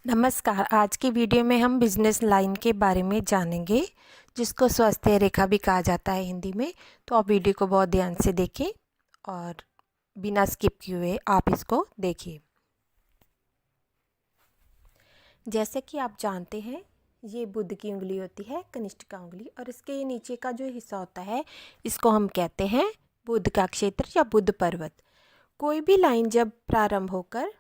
नमस्कार। आज की वीडियो में हम बिजनेस लाइन के बारे में जानेंगे, जिसको स्वास्थ्य रेखा भी कहा जाता है हिंदी में। तो आप वीडियो को बहुत ध्यान से देखें और बिना स्किप किए हुए आप इसको देखिए। जैसे कि आप जानते हैं, ये बुध की उंगली होती है, कनिष्ठ उंगली, और इसके नीचे का जो हिस्सा होता है इसको हम कहते हैं बुध का क्षेत्र या बुध पर्वत। कोई भी लाइन जब प्रारंभ होकर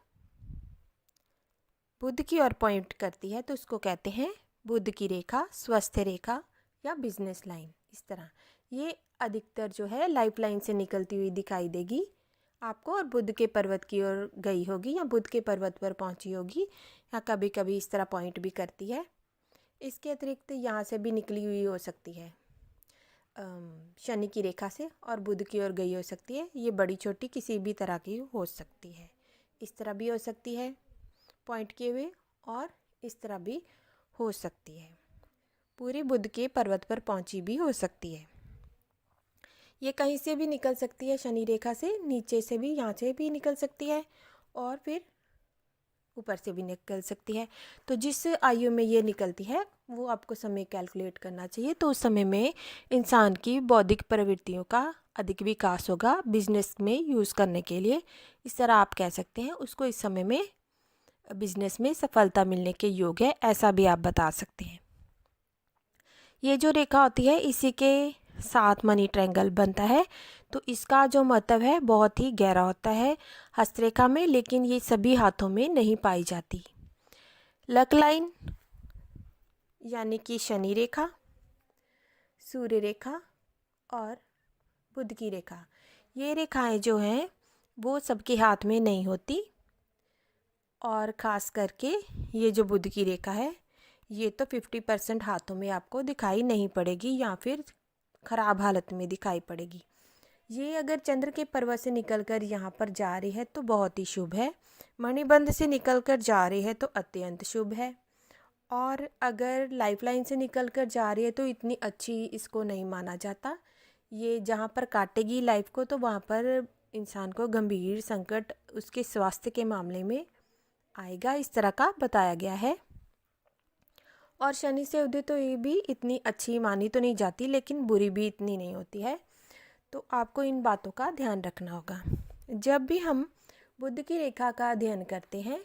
बुध की ओर पॉइंट करती है तो उसको कहते हैं बुध की रेखा, स्वास्थ्य रेखा या बिजनेस लाइन। इस तरह ये अधिकतर जो है लाइफ लाइन से निकलती हुई दिखाई देगी आपको, और बुध के पर्वत की ओर गई होगी या बुध के पर्वत पर पहुंची होगी, या कभी कभी इस तरह पॉइंट भी करती है। इसके अतिरिक्त यहाँ से भी निकली हुई हो सकती है शनि की रेखा से, और बुध की ओर गई हो सकती है। ये बड़ी छोटी किसी भी तरह की हो सकती है, इस तरह भी हो सकती है पॉइंट किए हुए, और इस तरह भी हो सकती है, पूरी बुध के पर्वत पर पहुंची भी हो सकती है। ये कहीं से भी निकल सकती है, शनि रेखा से नीचे से भी, यहाँ से भी निकल सकती है, और फिर ऊपर से भी निकल सकती है। तो जिस आयु में ये निकलती है वो आपको समय कैलकुलेट करना चाहिए। तो उस समय में इंसान की बौद्धिक प्रवृत्तियों का अधिक विकास होगा बिजनेस में यूज़ करने के लिए। इस तरह आप कह सकते हैं उसको इस समय में बिजनेस में सफलता मिलने के योग है, ऐसा भी आप बता सकते हैं। ये जो रेखा होती है इसी के साथ मनी ट्रायंगल बनता है, तो इसका जो महत्व है बहुत ही गहरा होता है हस्तरेखा में, लेकिन ये सभी हाथों में नहीं पाई जाती। लक लाइन यानी कि शनि रेखा, सूर्य रेखा और बुध की रेखा, ये रेखाएं जो हैं वो सबके हाथ में नहीं होती, और ख़ास करके ये जो बुध की रेखा है ये तो 50% हाथों में आपको दिखाई नहीं पड़ेगी, या फिर ख़राब हालत में दिखाई पड़ेगी। ये अगर चंद्र के पर्वत से निकलकर यहाँ पर जा रही है तो बहुत ही शुभ है, मणिबंध से निकलकर जा रही है तो अत्यंत शुभ है, और अगर लाइफलाइन से निकलकर जा रही है तो इतनी अच्छी इसको नहीं माना जाता। ये जहाँ पर काटेगी लाइफ को तो वहाँ पर इंसान को गंभीर संकट उसके स्वास्थ्य के मामले में आएगा, इस तरह का बताया गया है। और शनि से उदय तो ये भी इतनी अच्छी मानी तो नहीं जाती, लेकिन बुरी भी इतनी नहीं होती है। तो आपको इन बातों का ध्यान रखना होगा। जब भी हम बुध की रेखा का अध्ययन करते हैं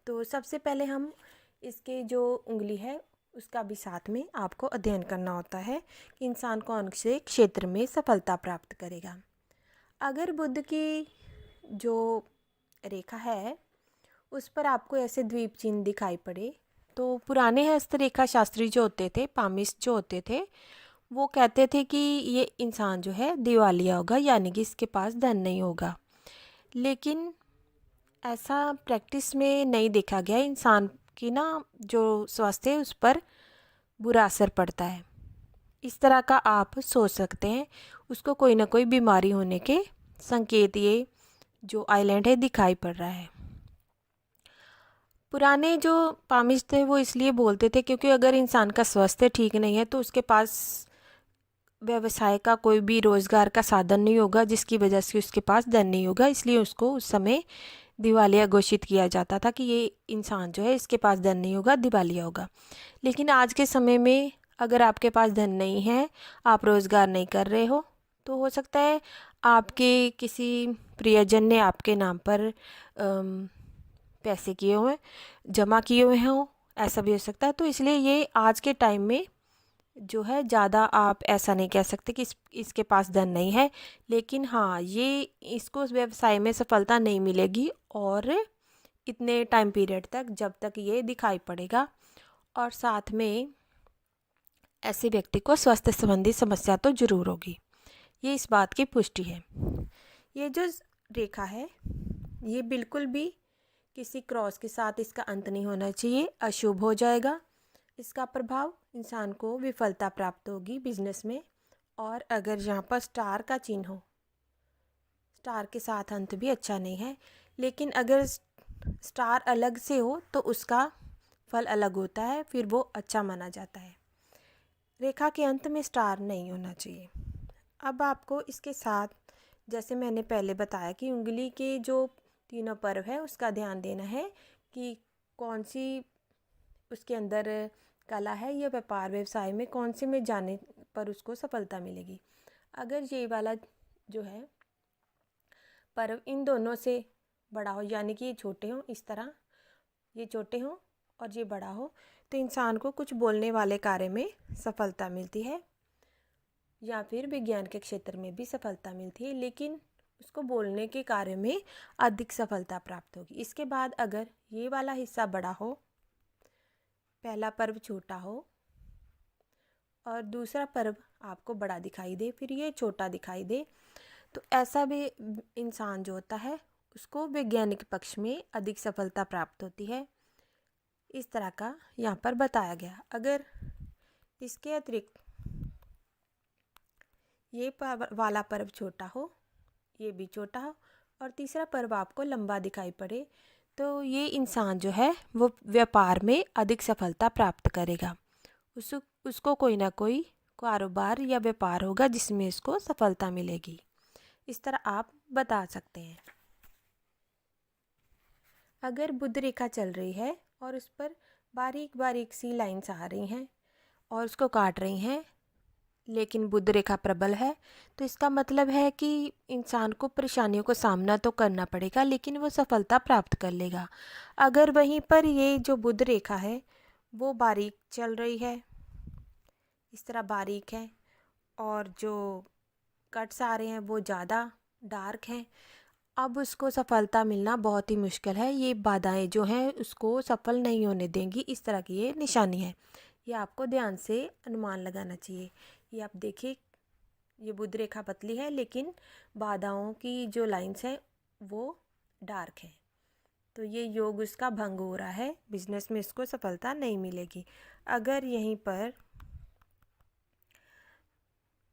तो सबसे पहले हम इसके जो उंगली है उसका भी साथ में आपको अध्ययन करना होता है कि इंसान कौन से क्षेत्र में सफलता प्राप्त करेगा। अगर बुध की जो रेखा है उस पर आपको ऐसे द्वीप चिन्ह दिखाई पड़े तो पुराने हस्तरेखा शास्त्री जो होते थे, पामिस्ट जो होते थे, वो कहते थे कि ये इंसान जो है दिवालिया होगा, यानी कि इसके पास धन नहीं होगा। लेकिन ऐसा प्रैक्टिस में नहीं देखा गया। इंसान की ना जो स्वास्थ्य है उस पर बुरा असर पड़ता है, इस तरह का आप सोच सकते हैं। उसको कोई ना कोई बीमारी होने के संकेत ये जो आइलैंड है दिखाई पड़ रहा है। पुराने जो पामिश थे वो इसलिए बोलते थे क्योंकि अगर इंसान का स्वास्थ्य ठीक नहीं है तो उसके पास व्यवसाय का कोई भी रोज़गार का साधन नहीं होगा, जिसकी वजह से उसके पास धन नहीं होगा। इसलिए उसको उस समय दिवालिया घोषित किया जाता था कि ये इंसान जो है इसके पास धन नहीं होगा, दिवालिया होगा। लेकिन आज के समय में अगर आपके पास धन नहीं है, आप रोज़गार नहीं कर रहे हो, तो हो सकता है आपके किसी प्रियजन ने आपके नाम पर पैसे किए हुए जमा किए हुए हों, ऐसा भी हो सकता है। तो इसलिए ये आज के टाइम में जो है ज़्यादा आप ऐसा नहीं कह सकते कि इसके पास धन नहीं है। लेकिन हाँ, ये इसको व्यवसाय में सफलता नहीं मिलेगी और इतने टाइम पीरियड तक जब तक ये दिखाई पड़ेगा, और साथ में ऐसे व्यक्ति को स्वास्थ्य संबंधी समस्या तो ज़रूर होगी, ये इस बात की पुष्टि है। ये जो रेखा है ये बिल्कुल भी किसी क्रॉस के साथ इसका अंत नहीं होना चाहिए, अशुभ हो जाएगा। इसका प्रभाव इंसान को विफलता प्राप्त होगी बिजनेस में। और अगर यहाँ पर स्टार का चिन्ह हो, स्टार के साथ अंत भी अच्छा नहीं है, लेकिन अगर स्टार अलग से हो तो उसका फल अलग होता है, फिर वो अच्छा माना जाता है। रेखा के अंत में स्टार नहीं होना चाहिए। अब आपको इसके साथ, जैसे मैंने पहले बताया कि उंगली के जो तीनों पर्व है उसका ध्यान देना है कि कौन सी उसके अंदर कला है या व्यापार व्यवसाय में कौन से में जाने पर उसको सफलता मिलेगी। अगर ये वाला जो है पर्व इन दोनों से बड़ा हो, यानी कि ये छोटे हों, इस तरह ये छोटे हों और ये बड़ा हो, तो इंसान को कुछ बोलने वाले कार्य में सफलता मिलती है या फिर विज्ञान के क्षेत्र में भी सफलता मिलती है, लेकिन उसको बोलने के कार्य में अधिक सफलता प्राप्त होगी। इसके बाद अगर ये वाला हिस्सा बड़ा हो, पहला पर्व छोटा हो और दूसरा पर्व आपको बड़ा दिखाई दे, फिर ये छोटा दिखाई दे, तो ऐसा भी इंसान जो होता है उसको वैज्ञानिक पक्ष में अधिक सफलता प्राप्त होती है। इस तरह का यहाँ पर बताया गया। अगर इसके अतिरिक्त ये वाला पर्व छोटा हो, ये भी छोटा हो और तीसरा पर्व आपको लंबा दिखाई पड़े, तो ये इंसान जो है वो व्यापार में अधिक सफलता प्राप्त करेगा। उसको कोई ना कोई कारोबार या व्यापार होगा जिसमें इसको सफलता मिलेगी। इस तरह आप बता सकते हैं। अगर बुध रेखा चल रही है और उस पर बारीक बारीक सी लाइंस आ रही हैं और उसको काट रही हैं, लेकिन बुध रेखा प्रबल है, तो इसका मतलब है कि इंसान को परेशानियों को सामना तो करना पड़ेगा, लेकिन वो सफलता प्राप्त कर लेगा। अगर वहीं पर ये जो बुध रेखा है वो बारीक चल रही है, इस तरह बारीक है, और जो कट्स आ रहे हैं वो ज़्यादा डार्क हैं, अब उसको सफलता मिलना बहुत ही मुश्किल है। ये बाधाएं जो हैं उसको सफल नहीं होने देंगी। इस तरह की ये निशानी है, ये आपको ध्यान से अनुमान लगाना चाहिए। ये आप देखिए, ये बुध रेखा पतली है लेकिन बाधाओं की जो लाइंस हैं वो डार्क हैं, तो ये योग उसका भंग हो रहा है, बिजनेस में इसको सफलता नहीं मिलेगी। अगर यहीं पर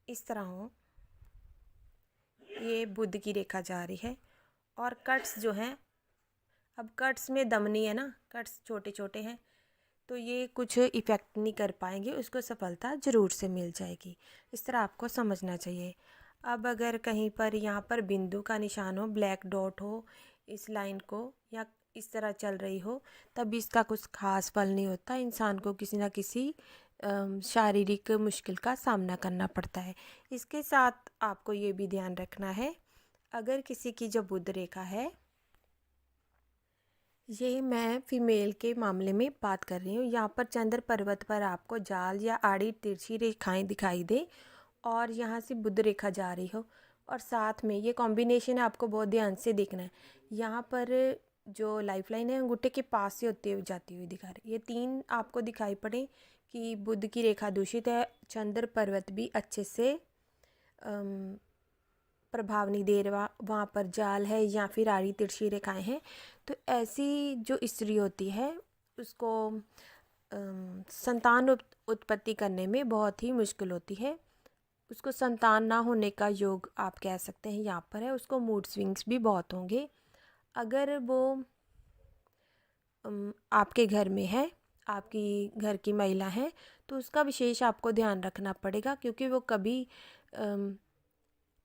इस तरह हो, ये बुध की रेखा जा रही है और कट्स जो हैं, अब कट्स में दम नहीं है ना, कट्स छोटे छोटे हैं, तो ये कुछ इफ़ेक्ट नहीं कर पाएंगे, उसको सफलता ज़रूर से मिल जाएगी। इस तरह आपको समझना चाहिए। अब अगर कहीं पर यहाँ पर बिंदु का निशान हो, ब्लैक डॉट हो इस लाइन को, या इस तरह चल रही हो, तब इसका कुछ खास फल नहीं होता। इंसान को किसी ना किसी शारीरिक मुश्किल का सामना करना पड़ता है। इसके साथ आपको ये भी ध्यान रखना है, अगर किसी की जो बुध रेखा है, ये मैं फीमेल के मामले में बात कर रही हूँ, यहाँ पर चंद्र पर्वत पर आपको जाल या आड़ी तिरछी रेखाएं दिखाई दे और यहाँ से बुध रेखा जा रही हो, और साथ में ये कॉम्बिनेशन आपको बहुत ध्यान से देखना है। यहाँ पर जो लाइफ लाइन है अंगूठे के पास से होते हुए जाती हुई दिखा रही है, ये तीन आपको दिखाई पड़े कि बुध की रेखा दूषित है, चंद्र पर्वत भी अच्छे से प्रभाव नहीं दे रहा, वहाँ पर जाल है या फिर आड़ी तिरछी रेखाएं हैं, तो ऐसी जो स्त्री होती है उसको संतान उत्पत्ति करने में बहुत ही मुश्किल होती है। उसको संतान ना होने का योग आप कह सकते हैं यहाँ पर है। उसको मूड स्विंग्स भी बहुत होंगे। अगर वो आपके घर में है, आपकी घर की महिला है, तो उसका विशेष आपको ध्यान रखना पड़ेगा, क्योंकि वो कभी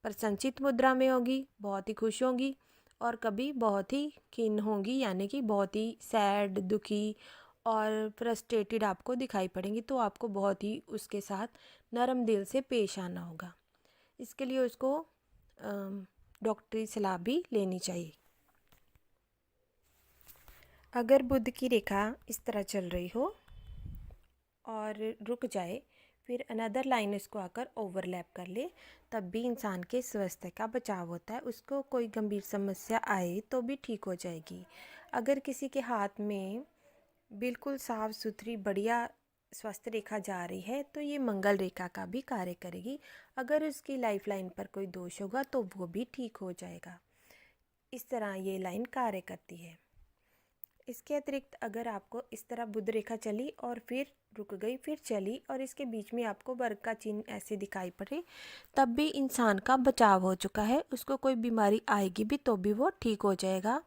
प्रसन्नचित मुद्रा में होगी, बहुत ही खुश होंगी, और कभी बहुत ही खिन्न होंगी, यानी कि बहुत ही सैड, दुखी और फ्रस्ट्रेटेड आपको दिखाई पड़ेंगी। तो आपको बहुत ही उसके साथ नरम दिल से पेश आना होगा। इसके लिए उसको डॉक्टरी सलाह भी लेनी चाहिए। अगर बुध की रेखा इस तरह चल रही हो और रुक जाए, फिर अनदर लाइन इसको आकर ओवरलैप कर ले, तब भी इंसान के स्वास्थ्य का बचाव होता है। उसको कोई गंभीर समस्या आए तो भी ठीक हो जाएगी। अगर किसी के हाथ में बिल्कुल साफ सुथरी बढ़िया स्वस्थ रेखा जा रही है, तो ये मंगल रेखा का भी कार्य करेगी। अगर उसकी लाइफ लाइन पर कोई दोष होगा तो वो भी ठीक हो जाएगा। इस तरह ये लाइन कार्य करती है। इसके अतिरिक्त अगर आपको इस तरह बुध रेखा चली और फिर रुक गई, फिर चली, और इसके बीच में आपको वर्ग का चिन्ह ऐसे दिखाई पड़े, तब भी इंसान का बचाव हो चुका है। उसको कोई बीमारी आएगी भी तो भी वो ठीक हो जाएगा।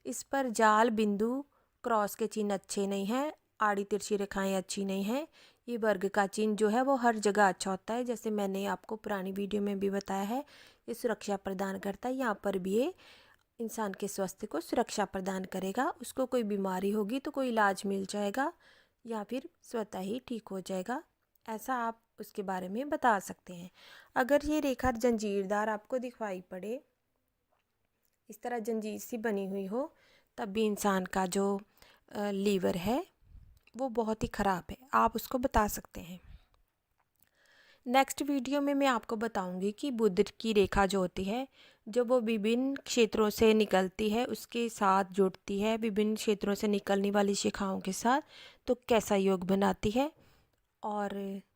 इस पर जाल, बिंदु, क्रॉस के चिन्ह अच्छे नहीं हैं, आड़ी तिरछी रेखाएं अच्छी नहीं हैं। ये वर्ग का चिन्ह जो है वो हर जगह अच्छा होता है, जैसे मैंने आपको पुरानी वीडियो में भी बताया है, ये सुरक्षा प्रदान करता है। यहाँ पर भी ये इंसान के स्वास्थ्य को सुरक्षा प्रदान करेगा। उसको कोई बीमारी होगी तो कोई इलाज मिल जाएगा या फिर स्वतः ही ठीक हो जाएगा, ऐसा आप उसके बारे में बता सकते हैं। अगर ये रेखा जंजीरदार आपको दिखाई पड़े, इस तरह जंजीर सी बनी हुई हो, तब भी इंसान का जो लीवर है वो बहुत ही ख़राब है, आप उसको बता सकते हैं। नेक्स्ट वीडियो में मैं आपको बताऊंगी कि बुध की रेखा जो होती है, जो वो विभिन्न क्षेत्रों से निकलती है, उसके साथ जुड़ती है विभिन्न क्षेत्रों से निकलने वाली शिखाओं के साथ, तो कैसा योग बनाती है। और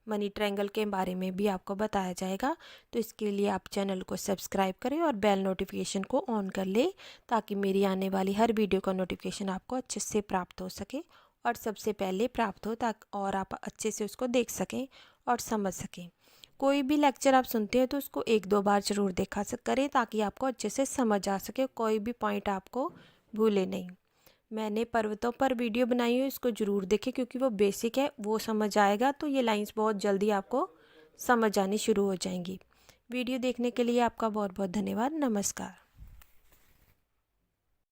मनी ट्रायंगल के बारे में भी आपको बताया जाएगा। तो इसके लिए आप चैनल को सब्सक्राइब करें और बेल नोटिफिकेशन को ऑन कर ले, ताकि मेरी आने वाली हर वीडियो का नोटिफिकेशन आपको अच्छे से प्राप्त हो सके और सबसे पहले प्राप्त हो, ताकि और आप अच्छे से उसको देख सकें और समझ सकें। कोई भी लेक्चर आप सुनते हैं तो उसको 1-2 बार ज़रूर देखा करें, ताकि आपको अच्छे से समझ आ सके, कोई भी पॉइंट आपको भूले नहीं। मैंने पर्वतों पर वीडियो बनाई है, इसको ज़रूर देखें क्योंकि वो बेसिक है, वो समझ आएगा तो ये लाइंस बहुत जल्दी आपको समझ आनी शुरू हो जाएंगी। वीडियो देखने के लिए आपका बहुत बहुत धन्यवाद। नमस्कार।